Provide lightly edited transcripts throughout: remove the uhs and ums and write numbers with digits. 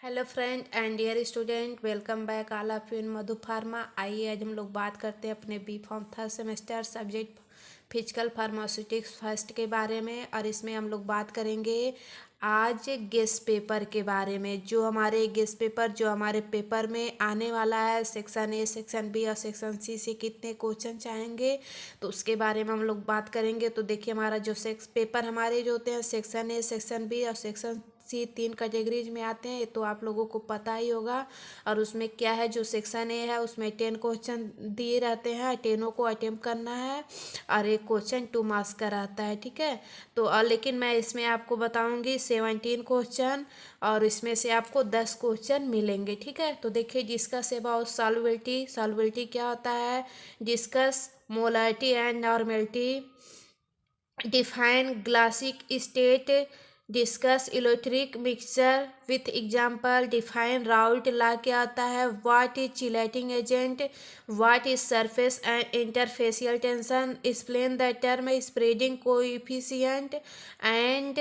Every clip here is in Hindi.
Hello friend and dear student, welcome back all of you in Madhu pharma. आइए आज हम लोग बात करते हैं अपने B pharm third semester subject physical pharmaceutics first के बारे में। और इसमें हम लोग बात करेंगे आज गेस्ट पेपर के बारे में। जो हमारे गेस्ट पेपर जो हमारे पेपर में आने वाला है, सेक्शन ए, सेक्शन बी और सेक्शन सी से कितने क्वेश्चन चाहेंगे तो उसके बारे में हम लोग बात करेंगे। तो देखिए, हमारा जो पेपर हमारे जो होते हैं सेक्शन ए, सेक्शन बी और सेक्शन सी, तीन कैटेगरीज में आते हैं, ये तो आप लोगों को पता ही होगा। और उसमें क्या है, जो सेक्शन ए है उसमें 10 क्वेश्चन दिए रहते हैं, 10 को अटेम्प्ट करना है और एक क्वेश्चन 2 मार्क्स का रहता है, ठीक है। तो लेकिन मैं इसमें आपको बताऊंगी 17 क्वेश्चन और इसमें से आपको 10 क्वेश्चन मिलेंगे, ठीक है। तो देखिए, डिस्कस अबाउट सॉल्युबिलिटी। सॉल्युबिलिटी क्या होता है? Discuss molarity and normality, define glassy state, discuss electric mixture with example, define Raoult law क्या होता है, what is chelating agent, what is surface and interfacial tension, explain the term spreading coefficient and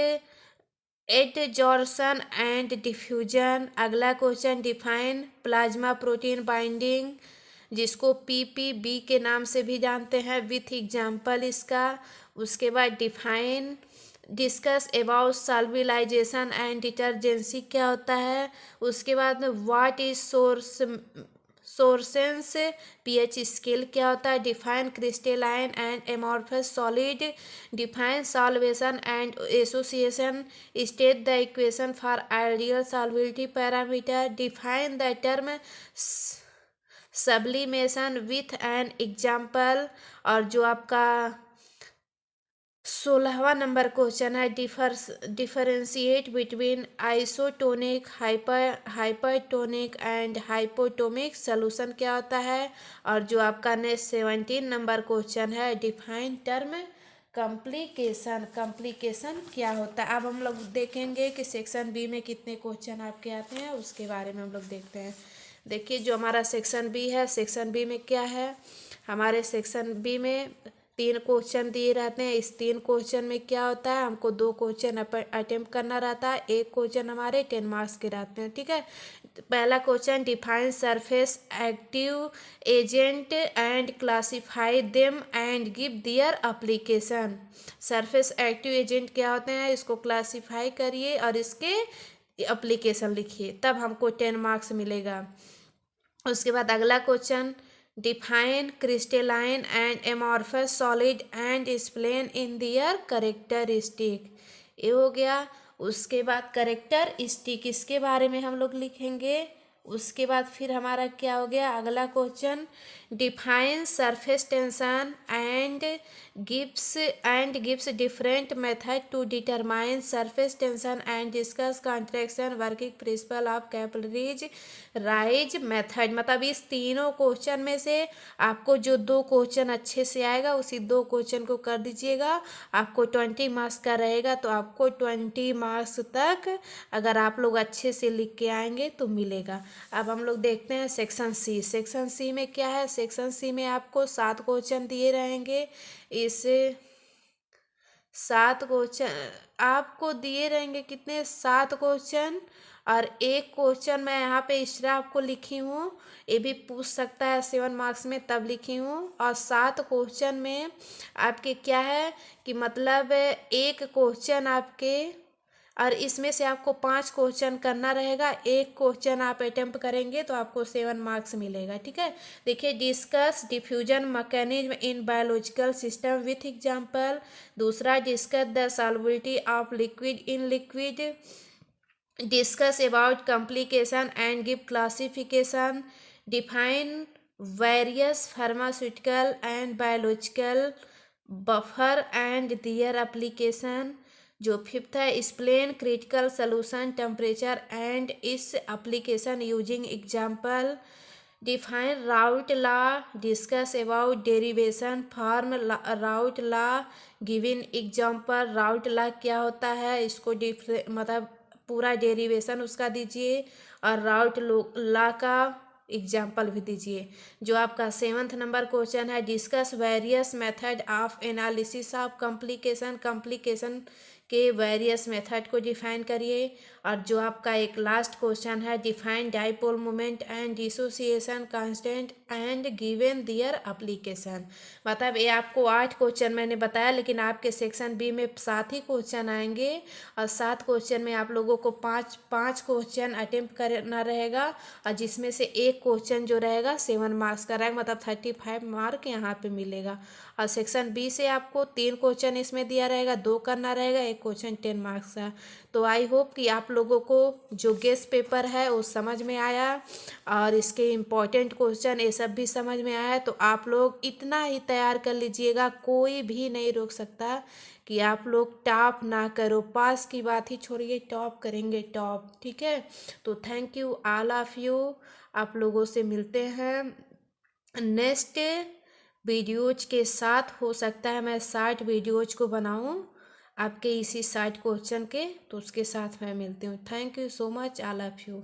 adsorption and diffusion. अगला question, define plasma protein binding, जिसको पीपीबी के नाम से भी जानते हैं, विथ एग्जाम्पल इसका। उसके बाद define discuss about solubilization and detergency क्या होता है। उसके बाद में what is Sorensen's pH scale क्या होता है, define crystalline and amorphous solid, define solvation and association, state the equation for ideal solubility parameter, define the term sublimation with an example. और जो आपका 16वां नंबर क्वेश्चन है, differentiate between isotonic, hypertonic and hypotonic solution क्या होता है। और जो आपका नेक्स्ट 17 नंबर क्वेश्चन है, डिफाइन टर्म कॉम्प्लिकेशन। कॉम्प्लिकेशन क्या होता है। अब हम लोग देखेंगे कि सेक्शन बी में कितने क्वेश्चन आपके आते हैं, उसके बारे में हम लोग देखते हैं। देखिए, जो हमारा सेक्शन बी है, सेक्शन बी में क्या है, हमारे सेक्शन बी में 3 क्वेश्चन दिए रहते हैं। इस 3 क्वेश्चन में क्या होता है, हमको 2 क्वेश्चन अटेम्प्ट करना रहता है, एक क्वेश्चन हमारे 10 मार्क्स के रहते हैं, ठीक है। पहला question, define surface active agent and classify them and give their application. Surface active agent क्या होते हैं, इसको क्लासीफाई करिए और इसके एप्लीकेशन लिखिए, तब हमको 10 मार्क्स मिलेगा। उसके बाद अगला question, define crystalline and amorphous solid and explain in their characteristic, ये हो गया। उसके बाद करेक्टरिस्टिक, इसके बारे में हम लोग लिखेंगे। उसके बाद फिर हमारा क्या हो गया, अगला question, define surface tension gives different method to determine surface tension and discuss contraction working principle of capillaries rise method. मतलब इस तीनों क्वेश्चन में से आपको जो 2 क्वेश्चन अच्छे से आएगा, उसी 2 क्वेश्चन को कर दीजिएगा। आपको 20 मार्क्स का रहेगा, तो आपको 20 मार्क्स तक अगर आप लोग अच्छे से लिख के आएंगे तो मिलेगा। अब हम लोग देखते हैं सेक्शन सी। सेक्शन सी में क्या है, सेक्शन सी में आपको 7 क्वेश्चन दिए रहेंगे। इस 7 क्वेश्चन आपको दिए रहेंगे, कितने, 7 क्वेश्चन। और एक क्वेश्चन मैं यहाँ पे एक्स्ट्रा आपको लिखी हूँ, ये भी पूछ सकता है 7 मार्क्स में, तब लिखी हूँ। और 7 क्वेश्चन में आपके क्या है कि मतलब एक क्वेश्चन आपके, और इसमें से आपको 5 क्वेश्चन करना रहेगा, एक क्वेश्चन आप अटेम्प्ट करेंगे तो आपको 7 मार्क्स मिलेगा, ठीक है। देखिए, discuss diffusion mechanism in biological system with example. दूसरा, discuss the solubility of liquid in liquid, discuss about complication and give classification, define various pharmaceutical and biological buffer and their application. जो 5th है, explain critical solution temperature and its application using example, define Raoult law, discuss about derivation form Raoult law given example. Raoult law क्या होता है, इसको मतलब पूरा डेरिवेशन उसका दीजिए और राउट लॉ का एग्जाम्पल भी दीजिए। जो आपका 7th नंबर क्वेश्चन है, discuss various method of analysis of complication. Complication के वेरियस मेथड को डिफाइन करिए। और जो आपका एक लास्ट क्वेश्चन है, define dipole moment and dissociation constant and given their application. मतलब ये आपको 8 क्वेश्चन मैंने बताया, लेकिन आपके सेक्शन बी में 7 ही क्वेश्चन आएंगे और 7 क्वेश्चन में आप लोगों को पाँच पाँच क्वेश्चन अटेम्प्ट करना रहेगा और जिसमें से एक क्वेश्चन जो रहेगा 7 मार्क्स का रहेगा, मतलब 35 मार्क यहाँ पे मिलेगा। और सेक्शन बी से आपको 3 क्वेश्चन इसमें दिया रहेगा, 2 करना रहेगा, एक क्वेश्चन 10 मार्क्स का। तो आई होप कि आप लोगों को जो गेस्ट पेपर है वो समझ में आया और इसके इम्पोर्टेंट क्वेश्चन ये सब भी समझ में आया। तो आप लोग इतना ही तैयार कर लीजिएगा, कोई भी नहीं रोक सकता कि आप लोग टॉप ना करो। पास की बात ही छोड़िए, टॉप करेंगे टॉप, ठीक है। तो thank you all of you. आप लोगों से मिलते हैं नेक्स्ट वीडियोज के साथ। हो सकता है मैं 60 वीडियोज को बनाऊं आपके इसी 60 क्वेश्चन के, तो उसके साथ मैं मिलती हूँ। Thank you so much all of you.